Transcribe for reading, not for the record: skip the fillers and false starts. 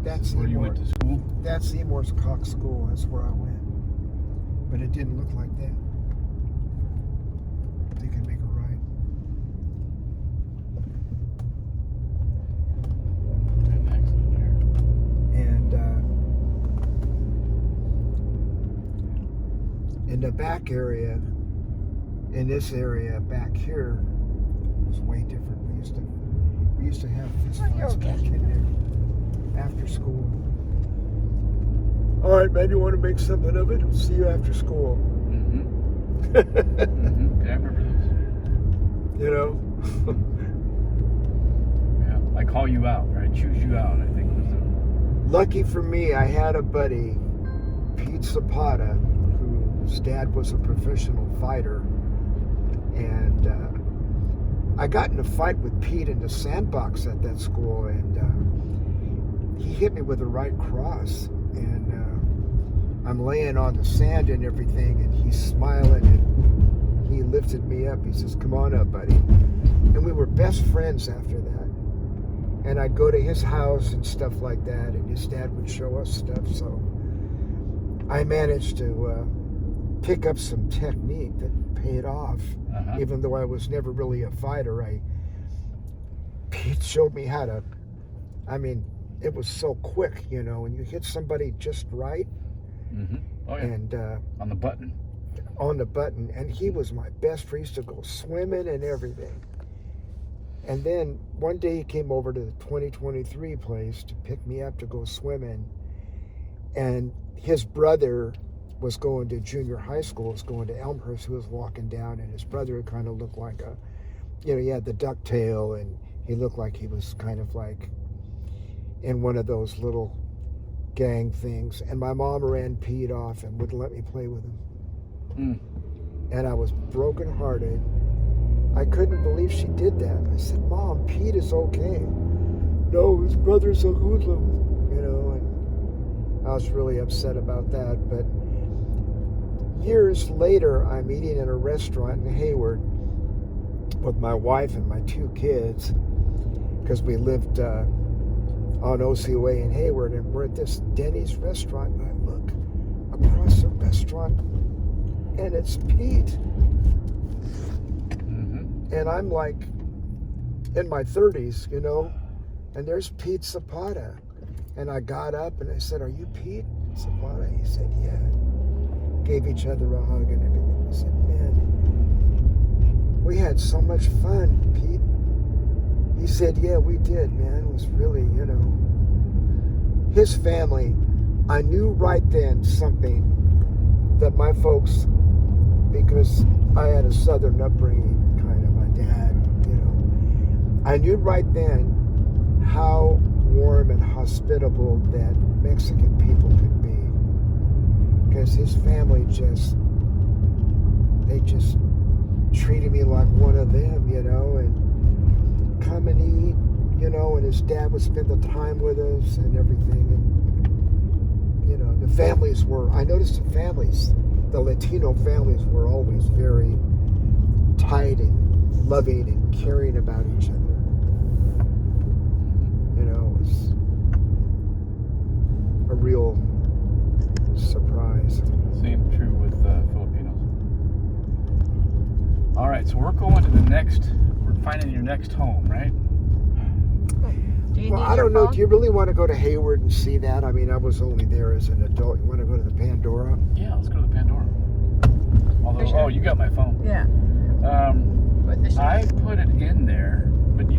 That's where you went to school? That's Seymour's Cox School. That's where I went. But it didn't look like that. They can make a right. An accident there. And in the back area, in this area back here, was way different. We used to have fist fights back in there after school. All right, man, you want to make something of it? I'll see you after school. Mm-hmm. Mm-hmm. Yeah, I remember those. You know? Yeah, I call you out, or I choose you out, I think was the... Lucky for me, I had a buddy, Pete Zapata, whose dad was a professional fighter. And I got in a fight with Pete in the sandbox at that school, and he hit me with a right cross. And I'm laying on the sand and everything, and he's smiling, and he lifted me up. He says, "Come on up, buddy." And we were best friends after that. And I'd go to his house and stuff like that, and his dad would show us stuff. So I managed to pick up some technique that paid off. Even though I was never really a fighter, Pete showed me how to, it was so quick, you know, and you hit somebody just right. Mm-hmm. Oh, yeah. And on the button. On the button. And he was my best friend. We used to go swimming and everything. And then one day he came over to the 2023 place to pick me up to go swimming. And his brother was going to junior high school, was going to Elmhurst, who was walking down, and his brother kind of looked like he had the ducktail, and he looked like he was kind of like in one of those little gang things. And my mom ran Pete off and wouldn't let me play with him. And I was brokenhearted. I couldn't believe she did that. I said, "Mom, Pete is okay." "No, his brother's a hoodlum," you know, and I was really upset about that. But years later, I'm eating in a restaurant in Hayward with my wife and my 2 kids, because we lived on OCOA in Hayward, and we're at this Denny's restaurant, and I look across the restaurant, and it's Pete. And I'm like in my 30s, you know, and there's Pete Zapata. And I got up and I said, "Are you Pete Zapata?" He said, "Yeah." Gave each other a hug and everything. I said, "Man, we had so much fun, Pete." He said, "Yeah, we did, man. It was really, you know." His family, I knew right then something that my folks, because I had a Southern upbringing, kind of, my dad, you know. I knew right then how warm and hospitable that Mexican people could be. Because his family they just treated me like one of them, you know, and come and eat, you know, and his dad would spend the time with us and everything. And, you know, the families I noticed the Latino families were always very tight and loving and caring about each other. You know, it was a real surprise. Same true with Filipinos. All right, so we're going to we're finding your next home, right? Well, I don't know. Do you really want to go to Hayward and see that? I mean, I was only there as an adult. You want to go to the Pandora? Yeah, let's go to the Pandora. Although, you got my phone. Yeah. I put it in there.